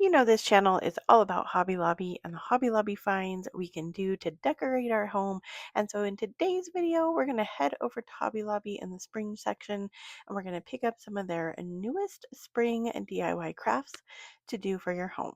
You know, this channel is all about Hobby Lobby and the Hobby Lobby finds we can do to decorate our home. And so in today's video, we're going to head over to Hobby Lobby in the spring section and we're going to pick up some of their newest spring and DIY crafts to do for your home.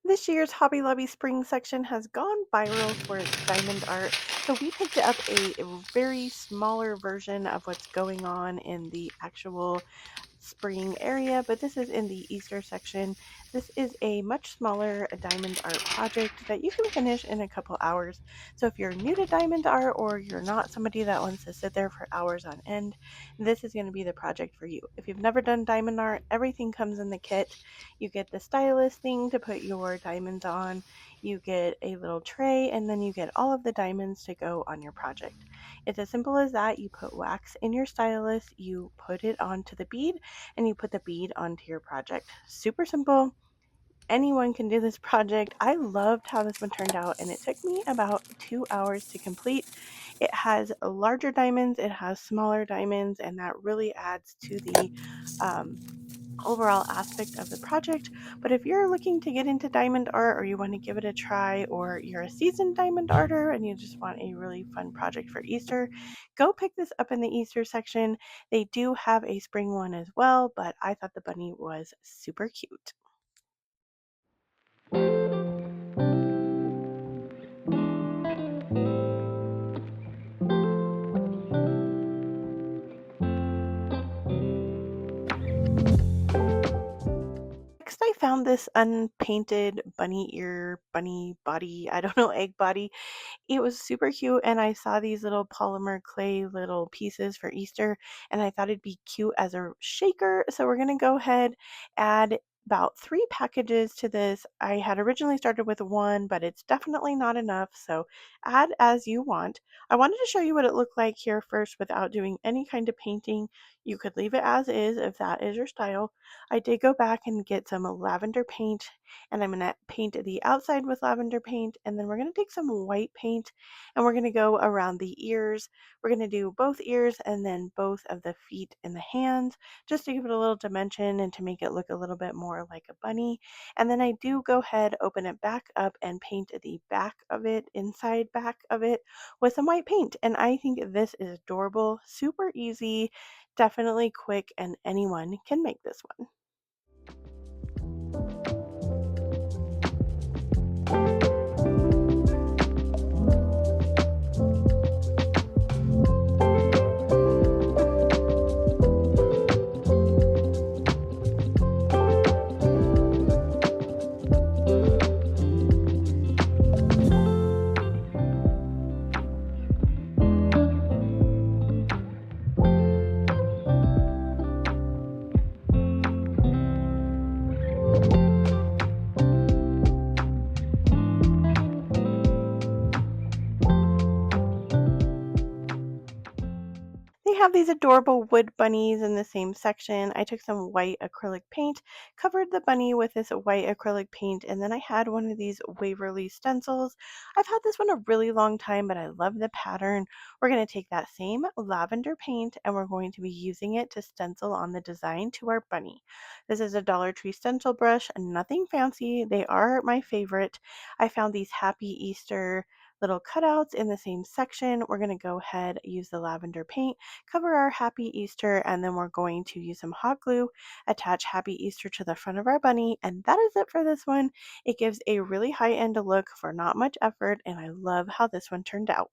This year's Hobby Lobby spring section has gone viral for its diamond art, so we picked up a very smaller version of what's going on in the actual spring area, but this is in the Easter section. This is a much smaller diamond art project that you can finish in a couple hours. So if you're new to diamond art or you're not somebody that wants to sit there for hours on end, this is going to be the project for you. If you've never done diamond art, everything comes in the kit. You get the stylus thing to put your diamonds on, you get a little tray, and then you get all of the diamonds to go on your project. It's as simple as that. You put wax in your stylus, you put it onto the bead, and you put the bead onto your project. Super simple. Anyone can do this project. I loved how this one turned out, and it took me about 2 hours to complete. It has larger diamonds, it has smaller diamonds, and that really adds to the um, overall aspect of the project. But if you're looking to get into diamond art or you want to give it a try, or you're a seasoned diamond arter and you just want a really fun project for Easter, go pick this up in the Easter section. They do have a spring one as well, but I thought the bunny was super cute. Next, I found this unpainted bunny ear, bunny body, I don't know, egg body. It was super cute, and I saw these little polymer clay little pieces for Easter, and I thought it'd be cute as a shaker. So we're gonna go ahead, add about 3 packages to this. I had originally started with one, but it's definitely not enough, so add as you want. I wanted to show you what it looked like here first without doing any kind of painting. You could leave it as is if that is your style. I did go back and get some lavender paint, and I'm going to paint the outside with lavender paint, and then we're going to take some white paint and we're going to go around the ears. We're going to do both ears and then both of the feet and the hands, just to give it a little dimension and to make it look a little bit more like a bunny. And then I do go ahead, open it back up, and paint the back of it, inside back of it, with some white paint. And I think this is adorable, super easy, definitely quick, and anyone can make this one. They have these adorable wood bunnies in the same section. I took some white acrylic paint, covered the bunny with this white acrylic paint, and then I had one of these Waverly stencils. I've had this one a really long time, but I love the pattern. We're going to take that same lavender paint and we're going to be using it to stencil on the design to our bunny. This is a Dollar Tree stencil brush, nothing fancy. They are my favorite. I found these Happy Easter little cutouts in the same section. We're going to go ahead, use the lavender paint, cover our Happy Easter, and then we're going to use some hot glue, attach Happy Easter to the front of our bunny, and that is it for this one. It gives a really high-end look for not much effort, and I love how this one turned out.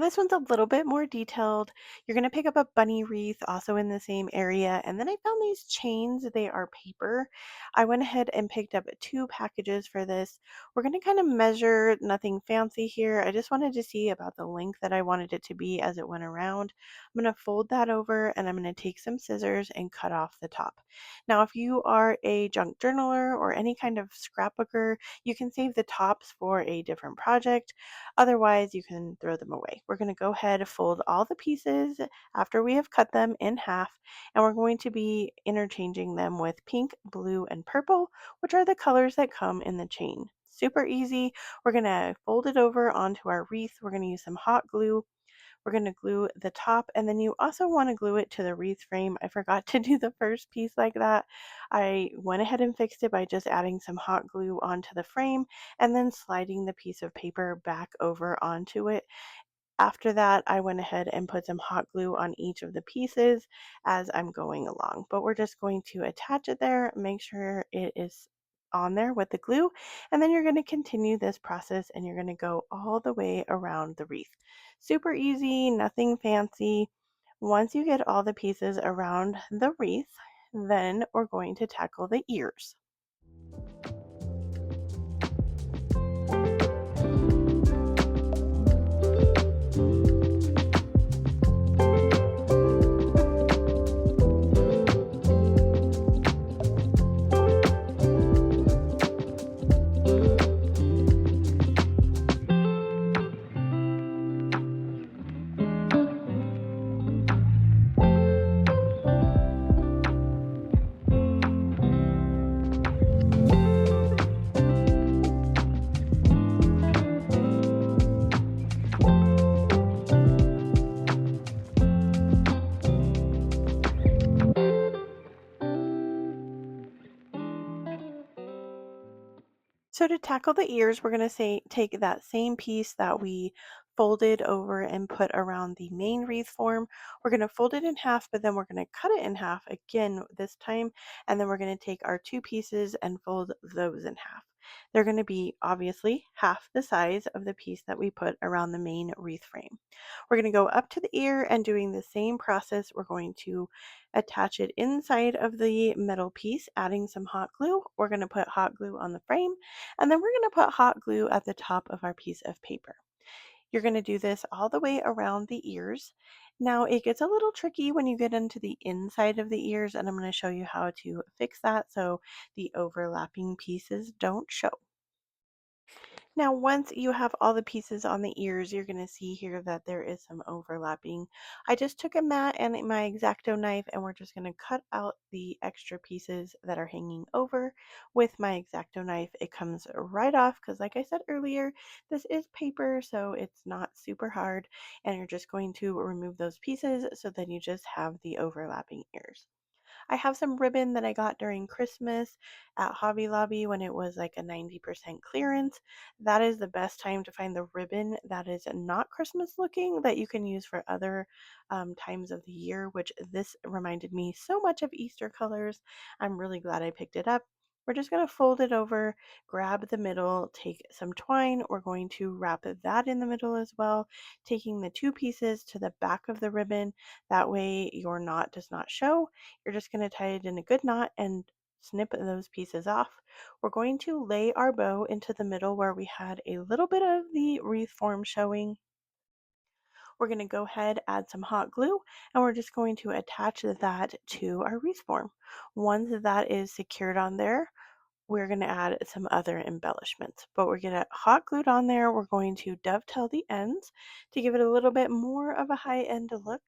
this one's a little bit more detailed. You're going to pick up a bunny wreath also in the same area. And then I found these chains. They are paper. I went ahead and picked up two packages for this. We're going to kind of measure, nothing fancy here. I just wanted to see about the length that I wanted it to be as it went around. I'm going to fold that over and I'm going to take some scissors and cut off the top. Now, if you are a junk journaler or any kind of scrapbooker, you can save the tops for a different project. Otherwise, you can throw them away. We're going to go ahead and fold all the pieces after we have cut them in half, and we're going to be interchanging them with pink, blue, and purple, which are the colors that come in the chain. Super easy. We're going to fold it over onto our wreath. We're going to use some hot glue. We're going to glue the top, and then you also want to glue it to the wreath frame. I forgot to do the first piece like that. I went ahead and fixed it by just adding some hot glue onto the frame and then sliding the piece of paper back over onto it. After that, I went ahead and put some hot glue on each of the pieces as I'm going along. But we're just going to attach it there, make sure it is on there with the glue, and then you're going to continue this process and you're going to go all the way around the wreath. Super easy, nothing fancy. Once you get all the pieces around the wreath, then we're going to tackle the ears. So to tackle the ears, we're going to say take that same piece that we folded over and put around the main wreath form. We're going to fold it in half, but then we're going to cut it in half again this time. And then we're going to take our two pieces and fold those in half. They're going to be obviously half the size of the piece that we put around the main wreath frame. We're going to go up to the ear and doing the same process. We're going to attach it inside of the metal piece, adding some hot glue. We're going to put hot glue on the frame, and then we're going to put hot glue at the top of our piece of paper. You're going to do this all the way around the ears. Now, it gets a little tricky when you get into the inside of the ears, and I'm going to show you how to fix that so the overlapping pieces don't show. Now, once you have all the pieces on the ears, you're going to see here that there is some overlapping. I just took a mat and my X-Acto knife, and we're just going to cut out the extra pieces that are hanging over with my X-Acto knife. It comes right off because, like I said earlier, this is paper, so it's not super hard, and you're just going to remove those pieces so then you just have the overlapping ears. I have some ribbon that I got during Christmas at Hobby Lobby when it was like a 90% clearance. That is the best time to find the ribbon that is not Christmas looking that you can use for other times of the year, which this reminded me so much of Easter colors. I'm really glad I picked it up. We're just going to fold it over, grab the middle, take some twine. We're going to wrap that in the middle as well, taking the two pieces to the back of the ribbon. That way your knot does not show. You're just going to tie it in a good knot and snip those pieces off. We're going to lay our bow into the middle where we had a little bit of the wreath form showing. We're going to go ahead, add some hot glue, and we're just going to attach that to our wreath form. Once that is secured on there, we're going to add some other embellishments, but we're going to hot glued on there. We're going to dovetail the ends to give it a little bit more of a high end look.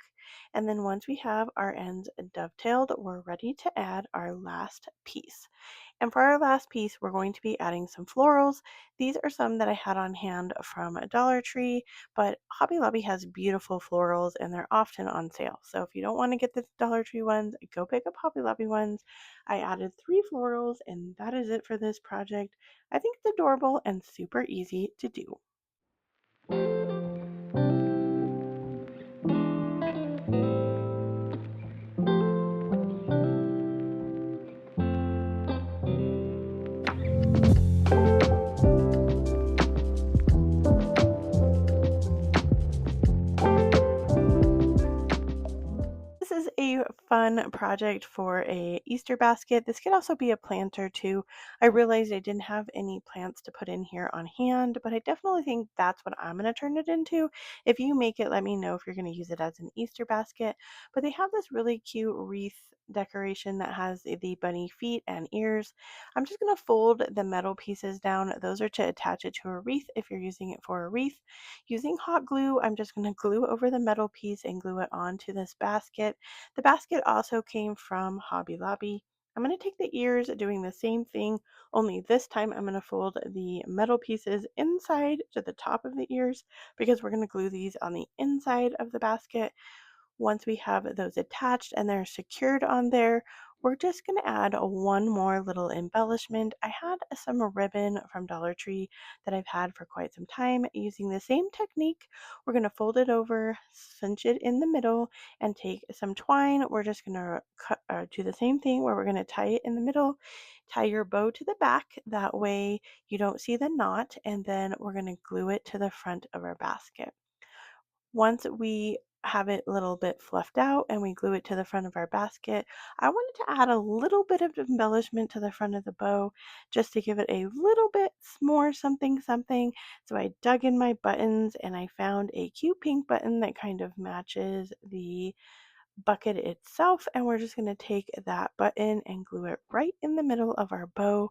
And then once we have our ends dovetailed, we're ready to add our last piece. And for our last piece, we're going to be adding some florals. These are some that I had on hand from Dollar Tree, but Hobby Lobby has beautiful florals and they're often on sale. So if you don't want to get the Dollar Tree ones, go pick up Hobby Lobby ones. I added 3 florals and that is it for this project. I think it's adorable and super easy to do. fun project for a Easter basket. This could also be a planter too. I realized I didn't have any plants to put in here on hand, but I definitely think that's what I'm going to turn it into. If you make it, let me know if you're going to use it as an Easter basket. But they have this really cute wreath decoration that has the bunny feet and ears. I'm just going to fold the metal pieces down. Those are to attach it to a wreath if you're using it for a wreath. Using hot glue, I'm just going to glue over the metal piece and glue it onto this basket. The basket also came from Hobby Lobby. I'm going to take the ears, doing the same thing, only this time I'm going to fold the metal pieces inside to the top of the ears because we're going to glue these on the inside of the basket. Once we have those attached and they're secured on there, we're just going to add one more little embellishment. I had some ribbon from Dollar Tree that I've had for quite some time. Using the same technique, we're going to fold it over, cinch it in the middle, and take some twine. We're just going to do the same thing where we're going to tie it in the middle, tie your bow to the back. That way you don't see the knot, and then we're going to glue it to the front of our basket. Once we have it a little bit fluffed out and we glue it to the front of our basket, I wanted to add a little bit of embellishment to the front of the bow just to give it a little bit more something something. So I dug in my buttons and I found a cute pink button that kind of matches the bucket itself, and we're just going to take that button and glue it right in the middle of our bow.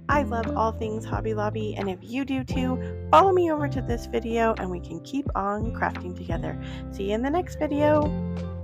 I love all things Hobby Lobby, and if you do too, follow me over to this video and we can keep on crafting together. See you in the next video.